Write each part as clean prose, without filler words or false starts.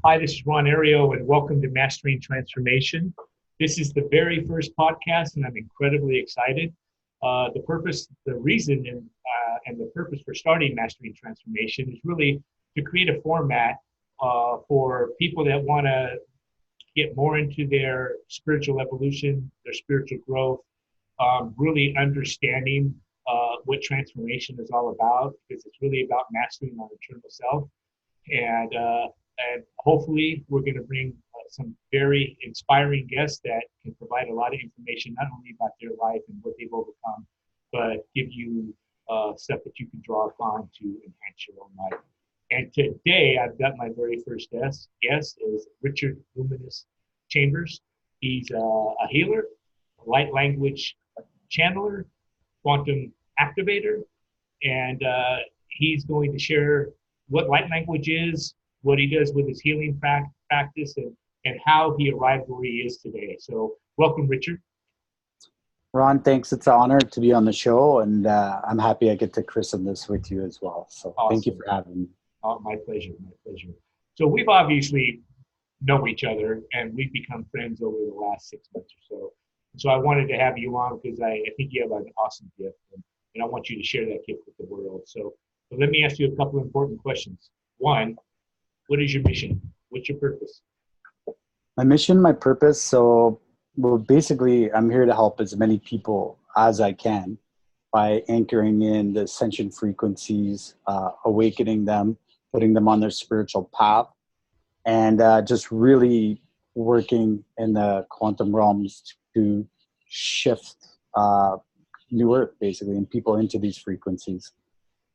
Hi, this is Ron Ario, and welcome to Mastering Transformation. This is the very first podcast, and I'm incredibly excited. The purpose, the reason, and the purpose for starting Mastering Transformation is really to create a format for people that want to get more into their spiritual evolution, their spiritual growth, really understanding what transformation is all about, because it's really about mastering our internal self. And hopefully we're going to bring some very inspiring guests that can provide a lot of information, not only about their life and what they've overcome, but give you stuff that you can draw upon to enhance your own life. And today I've got my very first guest is Richard Luminous Chambers. He's a healer, a light language channeler, quantum activator, and he's going to share what light language is, what he does with his healing practice, and how he arrived where he is today. So welcome, Richard. Ron, thanks. It's an honor to be on the show, and I'm happy I get to christen this with you as well. So awesome. Thank you for having me. Oh, my pleasure, my pleasure. So we've obviously know each other, and we've become friends over the last 6 months or so. So I wanted to have you on because I think you have an awesome gift, and I want you to share that gift with the world. So let me ask you a couple of important questions. One, what is your mission? What's your purpose? My mission, my purpose. So, well, basically, I'm here to help as many people as I can by anchoring in the ascension frequencies, awakening them, putting them on their spiritual path, and just really working in the quantum realms to shift New Earth, basically, and people into these frequencies.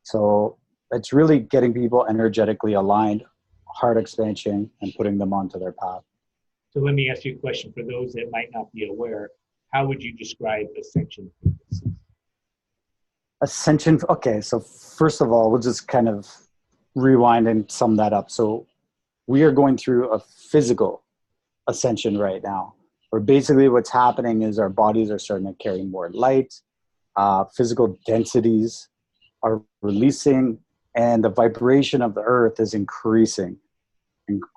So it's really getting people energetically aligned, heart expansion, and putting them onto their path. So let me ask you a question. For those that might not be aware, how would you describe ascension frequencies? Ascension, okay, so first of all, we'll just kind of rewind and sum that up. So we are going through a physical ascension right now, where basically what's happening is our bodies are starting to carry more light, physical densities are releasing, and the vibration of the earth is increasing.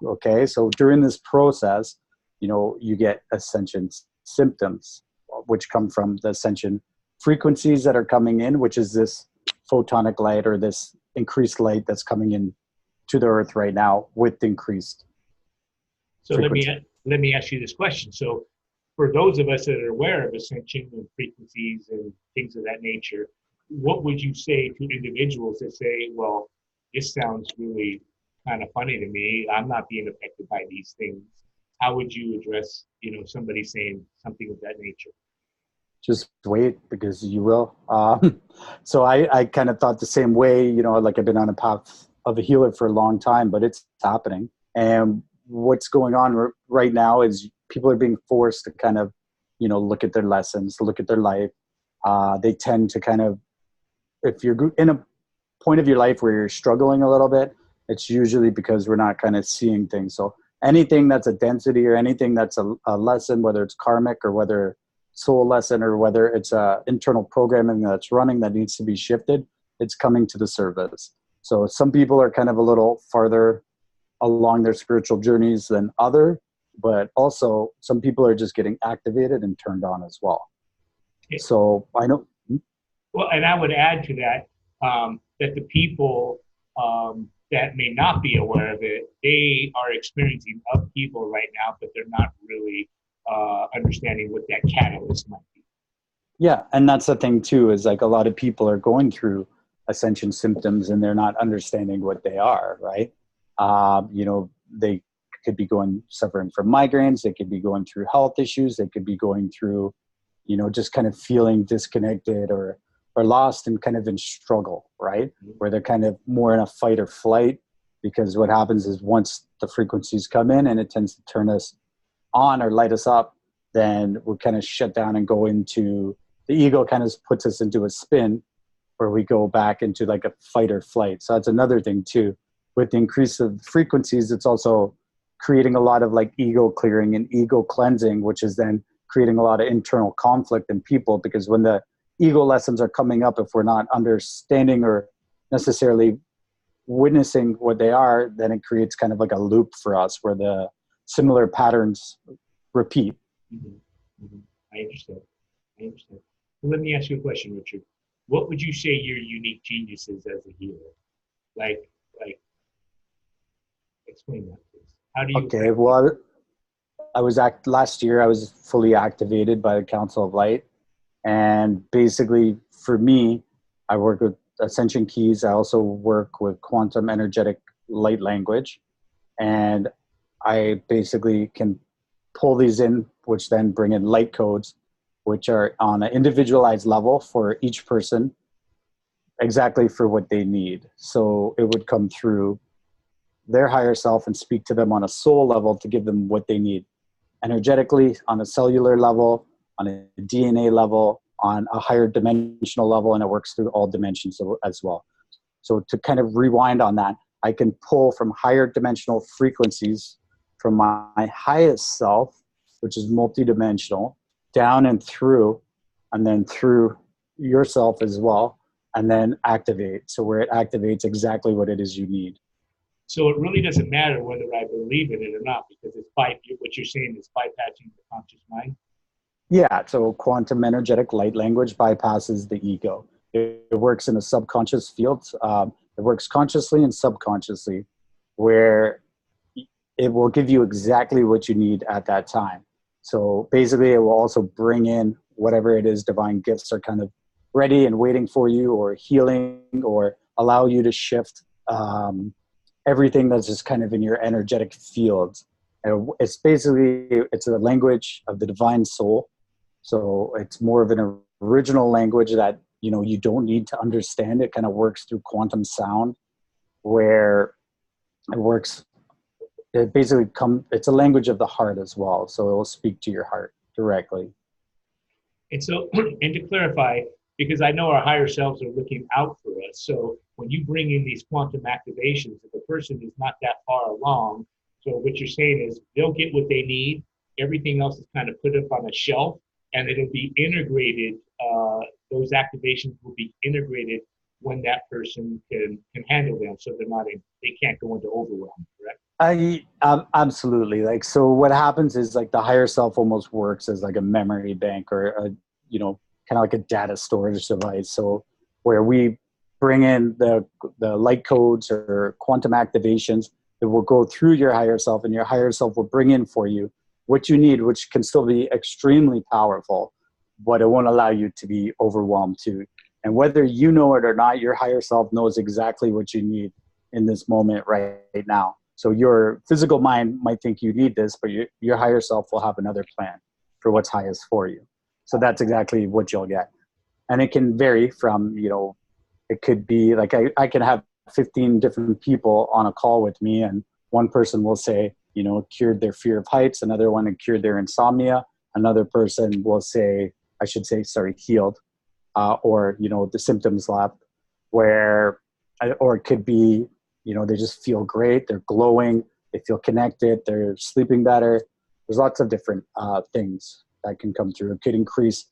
Okay, so during this process, you get ascension symptoms, which come from the ascension frequencies that are coming in, which is this photonic light or this increased light that's coming in to the earth right now with increased frequency. Let me ask you this question. So for those of us that are aware of ascension and frequencies and things of that nature, what would you say to individuals that say, well, this sounds really kind of funny to me, I'm not being affected by these things? How would you address, somebody saying something of that nature? Just wait, because you will. So I kind of thought the same way, like I've been on a path of a healer for a long time, but it's happening. And what's going on right now is people are being forced to kind of, look at their lessons, look at their life. They tend to kind of, if you're in a point of your life where you're struggling a little bit, it's usually because we're not kind of seeing things. So anything that's a density or anything that's a lesson, whether it's karmic or whether soul lesson or whether it's internal programming that's running that needs to be shifted, it's coming to the surface. So some people are kind of a little farther along their spiritual journeys than other, but also some people are just getting activated and turned on as well. Yeah. So I know. Well, and I would add to that, that the people that may not be aware of it, they are experiencing upheaval right now, but they're not really understanding what that catalyst might be. Yeah, and that's the thing too, is like a lot of people are going through ascension symptoms and they're not understanding what they are, right? They could be suffering from migraines, they could be going through health issues, they could be going through, just kind of feeling disconnected or lost and kind of in struggle, right? Where they're kind of more in a fight or flight, because what happens is once the frequencies come in and it tends to turn us on or light us up, then we're kind of shut down and go into, the ego kind of puts us into a spin where we go back into like a fight or flight. So that's another thing too. With the increase of frequencies, it's also creating a lot of like ego clearing and ego cleansing, which is then creating a lot of internal conflict in people, because when the ego lessons are coming up, if we're not understanding or necessarily witnessing what they are, then it creates kind of like a loop for us where the similar patterns repeat. Mm-hmm. Mm-hmm. I understand. I understand. Well, let me ask you a question, Richard. What would you say your unique genius is as a healer? Like, explain that, please. How do you? Okay, well, last year I was fully activated by the Council of Light, and basically for me, I work with Ascension keys. I also work with quantum energetic light language, and I basically can pull these in, which then bring in light codes, which are on an individualized level for each person, exactly for what they need. So it would come through their higher self and speak to them on a soul level to give them what they need energetically, on a cellular level, on a DNA level, on a higher dimensional level, and it works through all dimensions as well. So to kind of rewind on that, I can pull from higher dimensional frequencies from my highest self, which is multidimensional, down and then through yourself as well, and then activate. So where it activates exactly what it is you need. So it really doesn't matter whether I believe in it or not, because it's what you're saying is bypassing the conscious mind. Yeah, so quantum energetic light language bypasses the ego. It works in a subconscious field. It works consciously and subconsciously, where it will give you exactly what you need at that time. So basically, it will also bring in whatever it is divine gifts are kind of ready and waiting for you, or healing, or allow you to shift everything that's just kind of in your energetic fields. And it's a language of the divine soul. So it's more of an original language that, you don't need to understand. It kind of works through quantum sound, where it's a language of the heart as well. So it will speak to your heart directly. And so, and to clarify, because I know our higher selves are looking out for us. So when you bring in these quantum activations, if a person is not that far along, so what you're saying is they'll get what they need. Everything else is kind of put up on a shelf, and it'll be integrated. Those activations will be integrated when that person can handle them, so they can't go into overwhelm. Correct? Absolutely. So what happens is the higher self almost works as like a memory bank, or kind of like a data storage device. So where we bring in the light codes or quantum activations, it will go through your higher self, and your higher self will bring in for you what you need, which can still be extremely powerful, but it won't allow you to be overwhelmed too. And whether you know it or not, your higher self knows exactly what you need in this moment right now. So your physical mind might think you need this, but your higher self will have another plan for what's highest for you. So that's exactly what you'll get. And it can vary from, it could be like I can have 15 different people on a call with me, and one person will say, cured their fear of heights. Another one cured their insomnia. Another person will say, healed, or, the symptoms left, or it could be, they just feel great. They're glowing. They feel connected. They're sleeping better. There's lots of different things that can come through. It could increase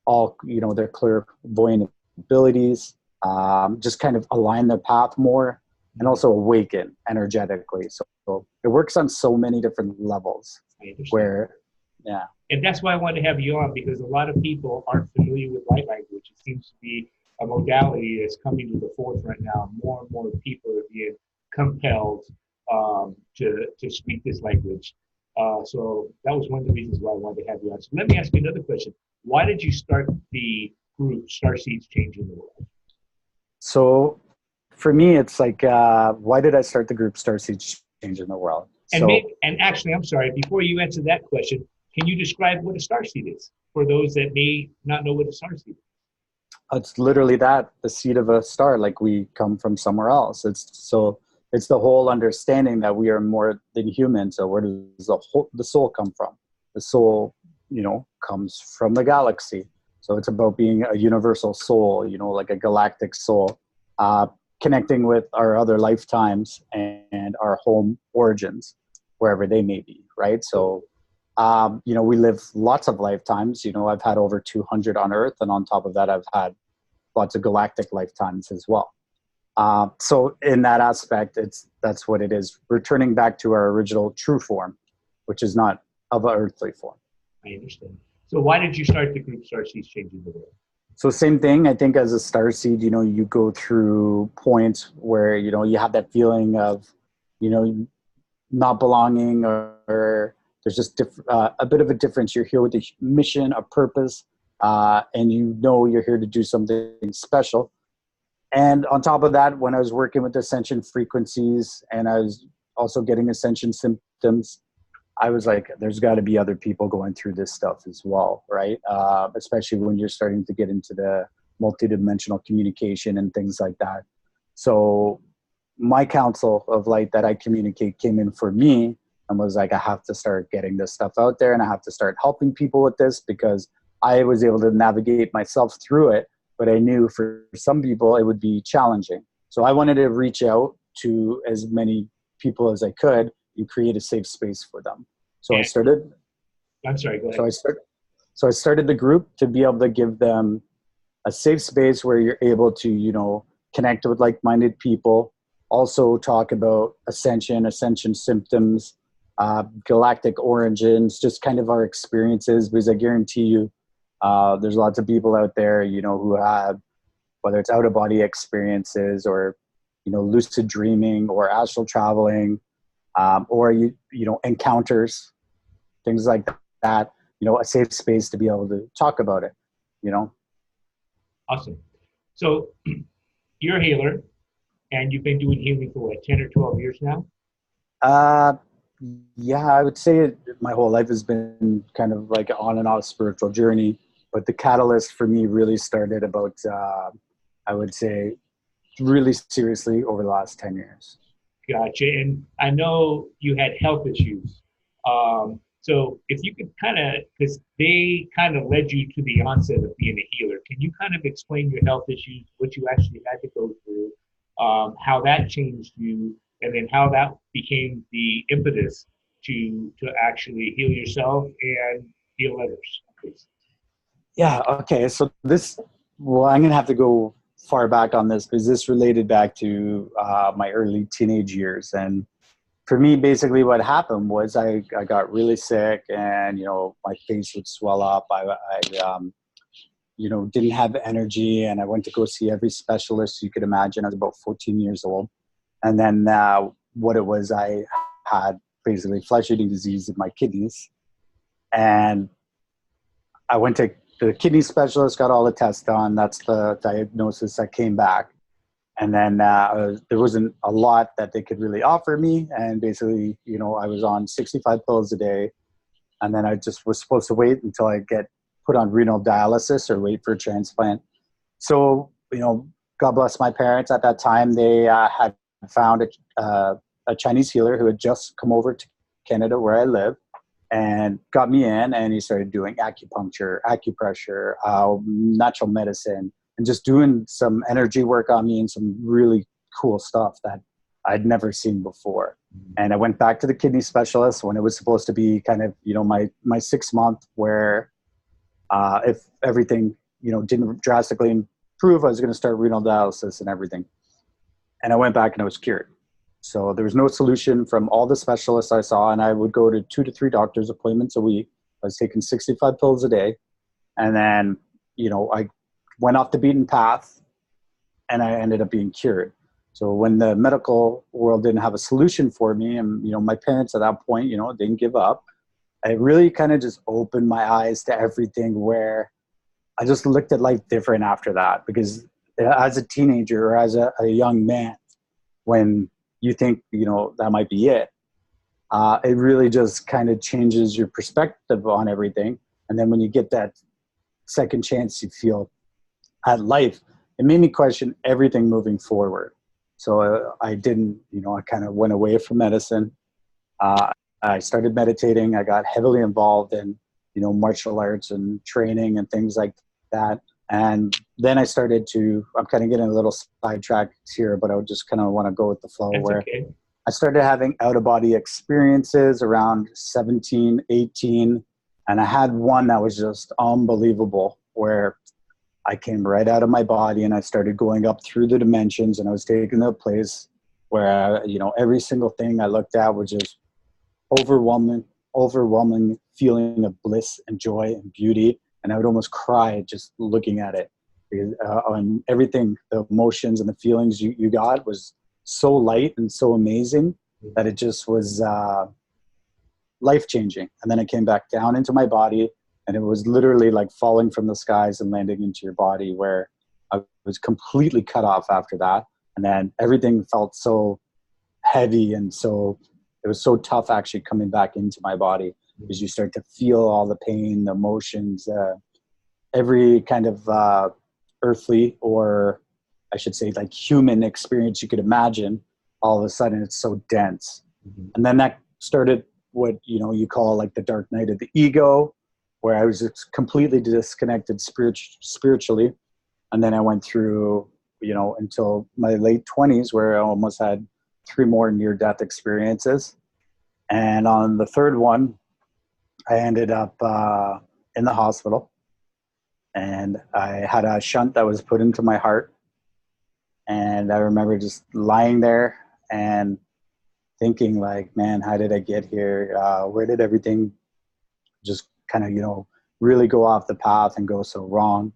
their clairvoyant abilities, just kind of align their path more, and also awaken energetically. So it works on so many different levels. Yeah. And that's why I wanted to have you on, because a lot of people aren't familiar with light language. It seems to be a modality that's coming to the forefront now. More and more people are being compelled to speak this language. So that was one of the reasons why I wanted to have you on. So let me ask you another question. Why did you start the group Starseeds Changing the World? So for me, it's why did I start the group Starseeds Changing the World? And actually, I'm sorry, before you answer that question, can you describe what a starseed is for those that may not know what a starseed is? It's literally the seed of a star. We come from somewhere else. It's the whole understanding that we are more than human. So where does the soul come from? The soul, comes from the galaxy. So it's about being a universal soul, like a galactic soul, connecting with our other lifetimes and our home origins, wherever they may be, right? So, we live lots of lifetimes. I've had over 200 on Earth, and on top of that, I've had lots of galactic lifetimes as well. So in that aspect, that's what it is. Returning back to our original true form, which is not of an earthly form. I understand. So why did you start the group Starseeds Changing the World? So same thing, I think as a starseed, you go through points where, you have that feeling of, not belonging or there's just a bit of a difference. You're here with a mission, a purpose, and you're here to do something special. And on top of that, when I was working with Ascension frequencies and I was also getting Ascension symptoms, I was like, there's got to be other people going through this stuff as well, right? Especially when you're starting to get into the multidimensional communication and things like that. So my council of light that I communicate came in for me and was like, I have to start getting this stuff out there and I have to start helping people with this because I was able to navigate myself through it. But I knew for some people it would be challenging. So I wanted to reach out to as many people as I could and create a safe space for them. So I started. I'm sorry, go ahead. So I started the group to be able to give them a safe space where you're able to, connect with like-minded people, also talk about ascension symptoms, galactic origins, just kind of our experiences, because I guarantee you, there's lots of people out there, who have, whether it's out-of-body experiences or, lucid dreaming or astral traveling, or, encounters, things like that, a safe space to be able to talk about it, Awesome. So you're a healer and you've been doing healing for what, 10 or 12 years now? Yeah, I would say my whole life has been kind of like an on and off spiritual journey. But the catalyst for me really started about, I would say, really seriously over the last 10 years. Gotcha. And I know you had health issues. So if you could because they kind of led you to the onset of being a healer, can you kind of explain your health issues, what you actually had to go through, how that changed you, and then how that became the impetus to actually heal yourself and heal others, please? Yeah, okay. So I'm going to have to go far back on this because this related back to my early teenage years. And for me, basically what happened was I got really sick and, my face would swell up. I didn't have energy and I went to go see every specialist you could imagine. I was about 14 years old. And then what it was, I had basically flesh-eating disease in my kidneys. And I went to the kidney specialist, got all the tests done. That's the diagnosis that came back. And then there wasn't a lot that they could really offer me. And basically, I was on 65 pills a day. And then I just was supposed to wait until I get put on renal dialysis or wait for a transplant. So, God bless my parents at that time. They had found a Chinese healer who had just come over to Canada where I live and got me in, and he started doing acupuncture, acupressure, natural medicine, and just doing some energy work on me and some really cool stuff that I'd never seen before. And I went back to the kidney specialist when it was supposed to be kind of, my 6 month where if everything, didn't drastically improve, I was going to start renal dialysis and everything. And I went back and I was cured. So there was no solution from all the specialists I saw, and I would go to 2 to 3 doctor's appointments a week. I was taking 65 pills a day. And then, I went off the beaten path and I ended up being cured. So when the medical world didn't have a solution for me, and, my parents at that point, didn't give up, it really kind of just opened my eyes to everything, where I just looked at life different after that. Because as a teenager or as a young man, when you think, that might be it, it really just kind of changes your perspective on everything. And then when you get that second chance you feel at life, it made me question everything moving forward. So I didn't, I kind of went away from medicine. I started meditating. I got heavily involved in, martial arts and training and things like that. And then I started I'm kind of getting a little sidetracked here, but I would just kind of want to go with the flow. That's where okay. I started having out-of-body experiences around 17, 18. And I had one that was just unbelievable, where I came right out of my body and I started going up through the dimensions, and I was taken to a place where, every single thing I looked at was just overwhelming feeling of bliss and joy and beauty. And I would almost cry just looking at it. Because, and everything, the emotions and the feelings you got was so light and so amazing that it just was life-changing. And then I came back down into my body, and it was literally like falling from the skies and landing into your body, where I was completely cut off after that. And then everything felt so heavy, and it was so tough actually coming back into my body, because you start to feel all the pain, the emotions, every kind of earthly, or I should say like human experience you could imagine. All of a sudden it's so dense. And then that started what you call like the dark night of the ego, where I was just completely disconnected spiritually. And then I went through until my late 20s, where I almost had 3 more near-death experiences. And on the third one, I ended up in the hospital, and I had a shunt that was put into my heart. And I remember just lying there and thinking like, man, how did I get here? Where did everything just kind of, really go off the path and go so wrong?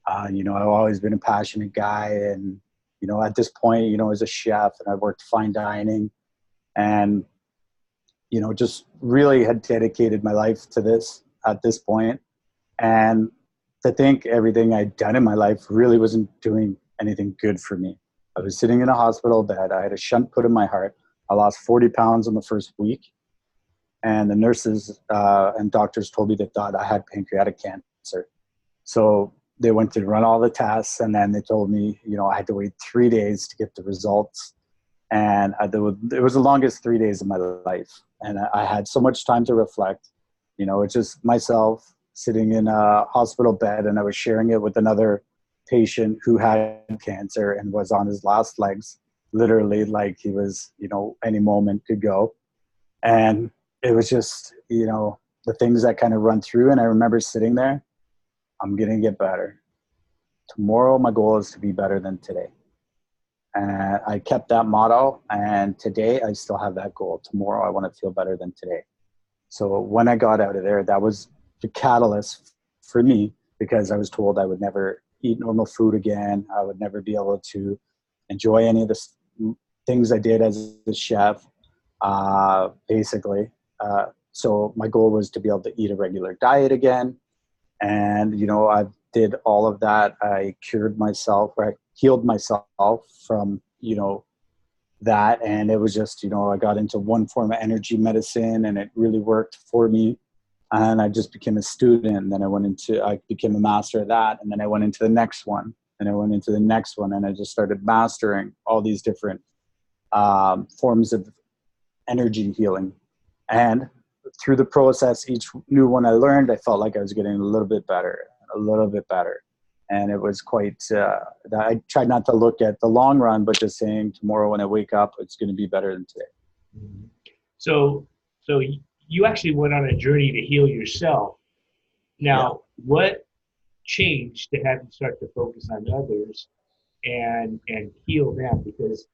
I've always been a passionate guy, and, at this point, as a chef, and I worked fine dining, and, just really had dedicated my life to this at this point. And to think everything I'd done in my life really wasn't doing anything good for me. I was sitting in a hospital bed. I had a shunt put in my heart. I lost 40 pounds in the first week. And the nurses and doctors told me they thought I had pancreatic cancer. So they went to run all the tests, and then they told me, I had to wait 3 days to get the results. And it was the longest 3 days of my life. And I had so much time to reflect. It's just myself sitting in a hospital bed, and I was sharing it with another patient who had cancer and was on his last legs, literally, like he was, any moment could go. And it was just, the things that kind of run through. And I remember sitting there, I'm going to get better. Tomorrow, my goal is to be better than today. And I kept that motto. And today, I still have that goal. Tomorrow, I want to feel better than today. So when I got out of there, that was the catalyst for me, because I was told I would never eat normal food again. I would never be able to enjoy any of the things I did as a chef, basically. So my goal was to be able to eat a regular diet again. And, I did all of that. I cured myself, or I healed myself from, that. And it was just, I got into one form of energy medicine, and it really worked for me. And I just became a student. And then I became a master of that. And then I went into the next one, and I went into the next one. And I just started mastering all these different forms of energy healing. And through the process, each new one I learned, I felt like I was getting a little bit better. And it was quite, I tried not to look at the long run, but just saying tomorrow when I wake up, it's going to be better than today. So you actually went on a journey to heal yourself. Now, What changed to have you start to focus on others and heal them? Because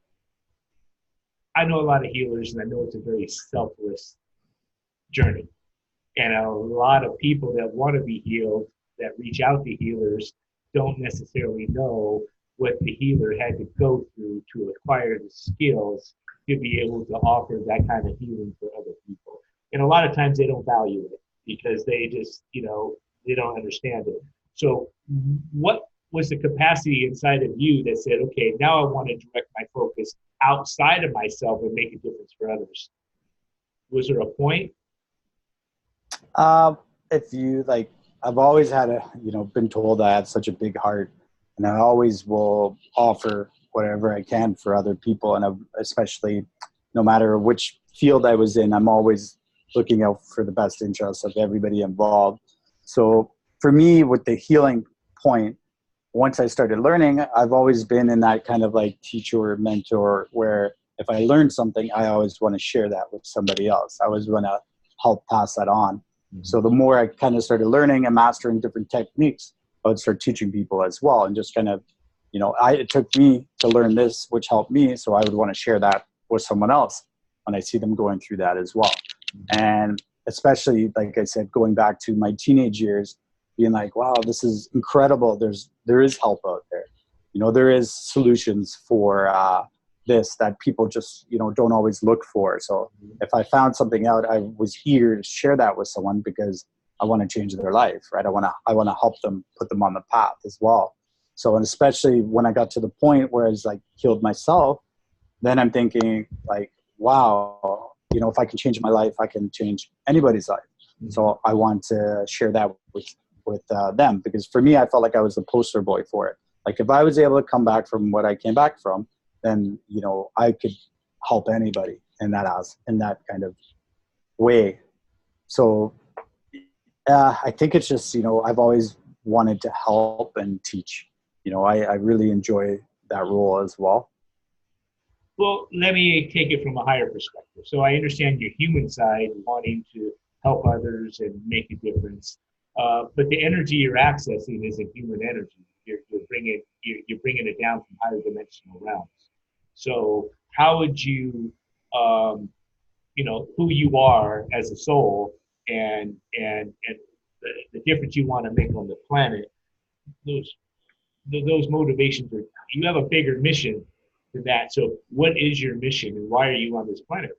I know a lot of healers, and I know it's a very selfless journey. And a lot of people that want to be healed, that reach out to healers, don't necessarily know what the healer had to go through to acquire the skills to be able to offer that kind of healing for other people. And a lot of times they don't value it, because they just, they don't understand it. So what was the capacity inside of you that said, okay, now I want to direct my focus outside of myself and make a difference for others? Was there a point? If you I've always had been told I have such a big heart, and I always will offer whatever I can for other people. And especially no matter which field I was in, I'm always looking out for the best interests of everybody involved. So for me, with the healing point, once I started learning, I've always been in that kind of like teacher or mentor, where if I learn something, I always want to share that with somebody else. I always want to help pass that on. So the more I kind of started learning and mastering different techniques, I would start teaching people as well, and just kind of, it took me to learn this, which helped me. So I would want to share that with someone else when I see them going through that as well. And especially, like I said, going back to my teenage years, being like, wow, this is incredible. There is help out there. There is solutions for this that people just, don't always look for. So if I found something out, I was eager to share that with someone because I want to change their life, right? I want to help them, put them on the path as well. So, and especially when I got to the point where I was like healed myself, then I'm thinking like, wow, if I can change my life, I can change anybody's life. So I want to share that with them, because for me, I felt like I was the poster boy for it. Like if I was able to come back from what I came back from, then, I could help anybody in that kind of way. So I think it's just, I've always wanted to help and teach. I really enjoy that role as well. Well, let me take it from a higher perspective. So I understand your human side, wanting to help others and make a difference. But the energy you're accessing is a human energy. You're bringing it down from higher dimensional realms. So how would you, who you are as a soul and the difference you want to make on the planet, those motivations are, you have a bigger mission than that. So what is your mission and why are you on this planet?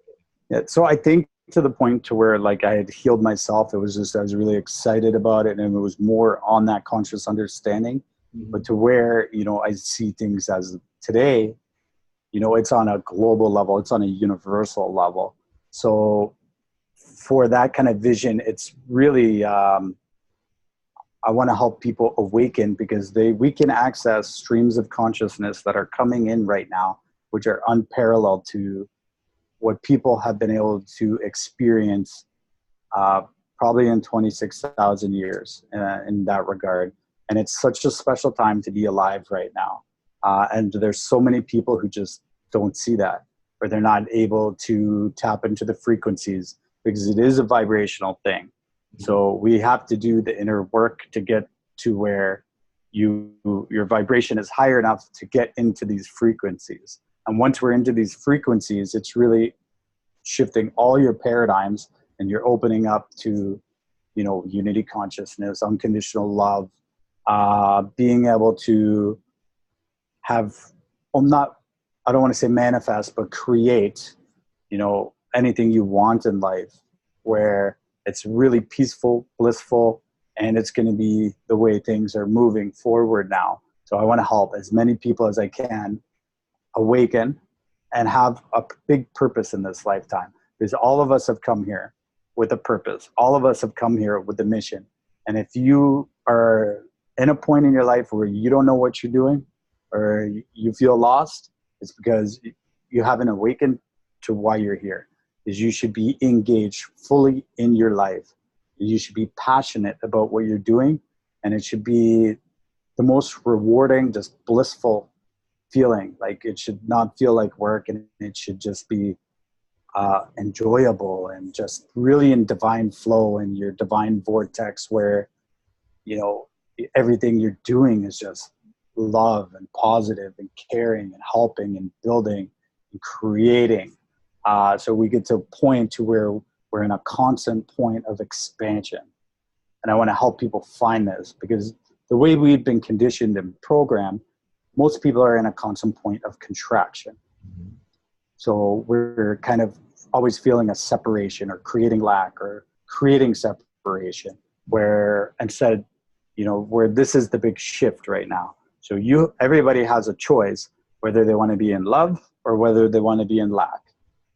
Yeah, so I think to the point to where like I had healed myself, it was just, I was really excited about it, and it was more on that conscious understanding. But to where, I see things as today, it's on a global level, it's on a universal level. So for that kind of vision, it's really, I want to help people awaken, because we can access streams of consciousness that are coming in right now, which are unparalleled to what people have been able to experience probably in 26,000 years in that regard. And it's such a special time to be alive right now. And there's so many people who just don't see that, or they're not able to tap into the frequencies, because it is a vibrational thing. So we have to do the inner work to get to where your vibration is higher enough to get into these frequencies. And once we're into these frequencies, it's really shifting all your paradigms, and you're opening up to, unity consciousness, unconditional love, being able to have, I don't want to say manifest, but create, anything you want in life, where it's really peaceful, blissful, and it's going to be the way things are moving forward now. So I want to help as many people as I can awaken and have a big purpose in this lifetime, because all of us have come here with a purpose. All of us have come here with a mission. And if you are in a point in your life where you don't know what you're doing, or you feel lost, it's because you haven't awakened to why you're here. Is you should be engaged fully in your life. You should be passionate about what you're doing, and it should be the most rewarding, just blissful feeling. Like it should not feel like work, and it should just be enjoyable and just really in divine flow, in your divine vortex, where everything you're doing is just love and positive and caring and helping and building and creating. So we get to a point to where we're in a constant point of expansion. And I want to help people find this, because the way we've been conditioned and programmed, most people are in a constant point of contraction. So we're kind of always feeling a separation, or creating lack, or creating separation, where instead, where this is the big shift right now. So everybody has a choice, whether they want to be in love or whether they want to be in lack.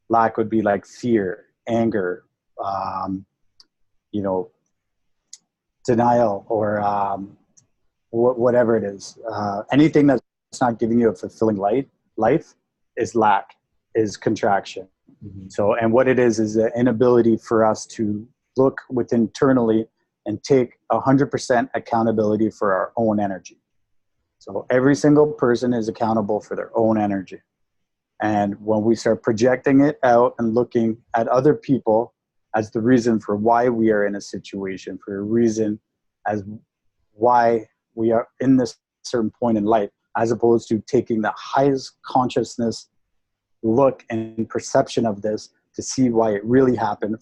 Lack would be like fear, anger, denial, or whatever it is. Anything that's not giving you a fulfilling life is lack, is contraction. So, and what it is the inability for us to look within internally and take 100% accountability for our own energy. So every single person is accountable for their own energy. And when we start projecting it out and looking at other people as the reason for why we are in a situation, for a reason as why we are in this certain point in life, as opposed to taking the highest consciousness look and perception of this to see why it really happened.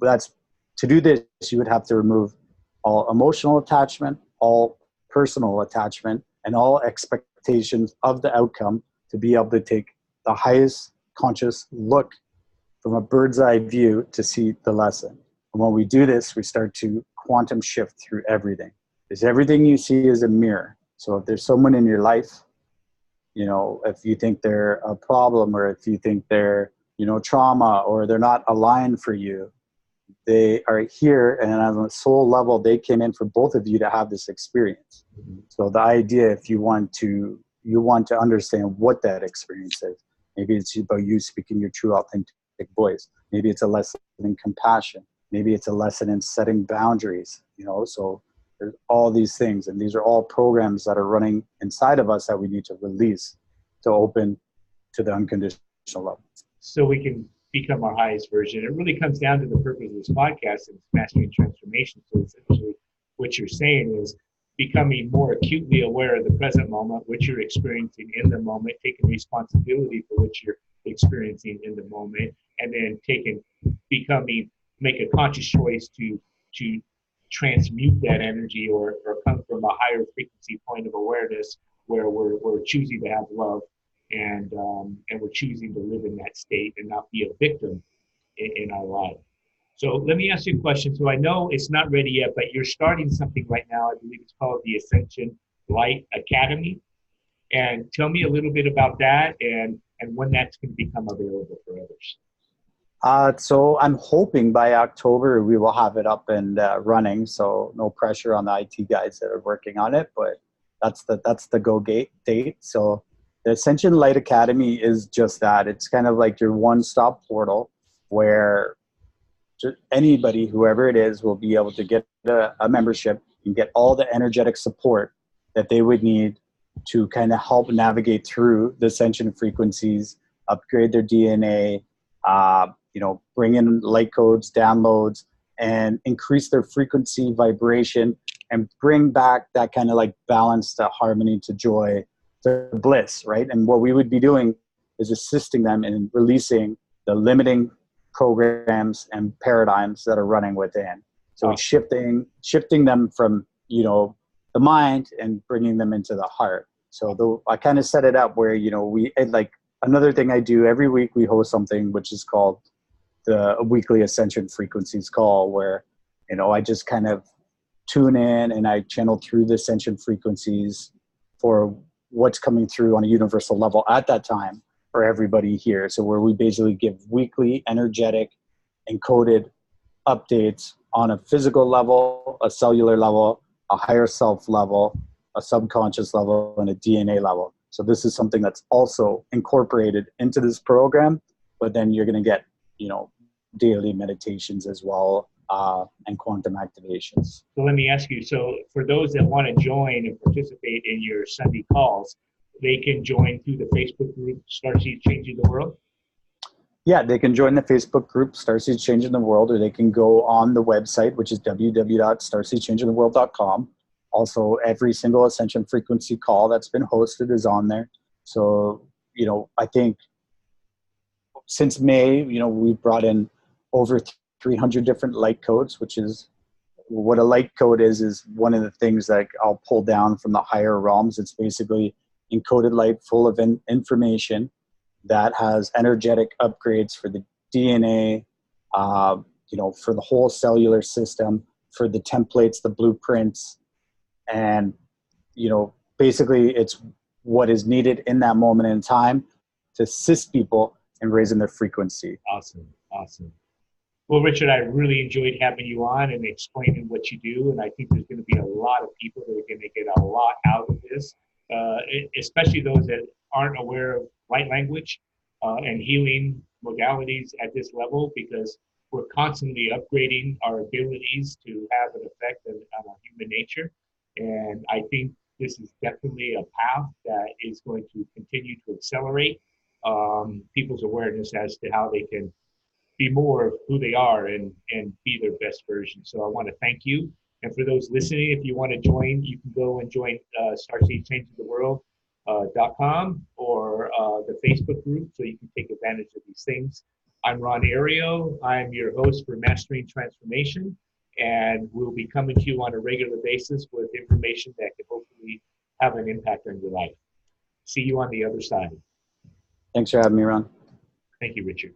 That's to do this, you would have to remove all emotional attachment, all personal attachment, and all expectations of the outcome to be able to take the highest conscious look from a bird's eye view to see the lesson. And when we do this, we start to quantum shift through everything. Because everything you see is a mirror. So if there's someone in your life, you know, if you think they're a problem, or if you think they're, you know, trauma, or they're not aligned for you, they are here, and on a soul level, they came in for both of you to have this experience. So the idea, if you want to understand what that experience is, maybe it's about you speaking your true authentic voice. Maybe it's a lesson in compassion. Maybe it's a lesson in setting boundaries, you know, so there's all these things, and these are all programs that are running inside of us that we need to release to open to the unconditional love. So we can become our highest version. It really comes down to the purpose of this podcast, and it's mastering transformation. So essentially what you're saying is becoming more acutely aware of the present moment, what you're experiencing in the moment, taking responsibility for what you're experiencing in the moment, and then make a conscious choice to transmute that energy, or come from a higher frequency point of awareness where we're choosing to have love, and we're choosing to live in that state and not be a victim in our life. So let me ask you a question. So I know it's not ready yet, but you're starting something right now. I believe it's called the Ascension Light Academy. And tell me a little bit about that, and when that's going to become available for others. So I'm hoping by October we will have it up and running. So no pressure on the IT guys that are working on it, but that's the go date. So the Ascension Light Academy is just that. It's kind of like your one-stop portal where anybody, whoever it is, will be able to get a membership and get all the energetic support that they would need to kind of help navigate through the ascension frequencies, upgrade their DNA, you know, bring in light codes, downloads, and increase their frequency, vibration, and bring back that kind of like balance to harmony, to joy, to bliss, right? And what we would be doing is assisting them in releasing the limiting programs and paradigms that are running within. So it's shifting them from, you know, the mind and bringing them into the heart. So I kind of set it up where, you know, like another thing I do every week, we host something which is called the weekly Ascension Frequencies call, where, you know, I just kind of tune in and I channel through the Ascension frequencies for what's coming through on a universal level at that time for everybody here. So where we basically give weekly energetic encoded updates on a physical level, a cellular level, a higher self level, a subconscious level, and a DNA level. So this is something that's also incorporated into this program, but then you're going to get, you know, daily meditations as well, and quantum activations. So let me ask you, so for those that want to join and participate in your Sunday calls, they can join through the Facebook group, Starseeds Changing the World? Yeah, they can join the Facebook group, Starseeds Changing the World, or they can go on the website, which is www.starseedschangingtheworld.com. Also, every single Ascension Frequency call that's been hosted is on there. So, you know, I think since May, you know, we've brought in over 300 different light codes, which is what a light code is one of the things that I'll pull down from the higher realms. It's basically encoded light full of information that has energetic upgrades for the DNA, you know, for the whole cellular system, for the templates, the blueprints, and, you know, basically it's what is needed in that moment in time to assist people in raising their frequency. Awesome. Well, Richard, I really enjoyed having you on and explaining what you do, and I think there's going to be a lot of people that are going to get a lot out of this, especially those that aren't aware of light language and healing modalities at this level, because we're constantly upgrading our abilities to have an effect on our human nature. And I think this is definitely a path that is going to continue to accelerate people's awareness as to how they can be more of who they are and be their best version. So I want to thank you And for those listening, if you want to join, you can go and join Starseeds Changing the World .com or the Facebook group, so you can take advantage of these things. I'm Ron Ario. I'm your host for Mastering Transformation, and we'll be coming to you on a regular basis with information that can hopefully have an impact on your life. See you on the other side. Thanks for having me, Ron. Thank you, Richard.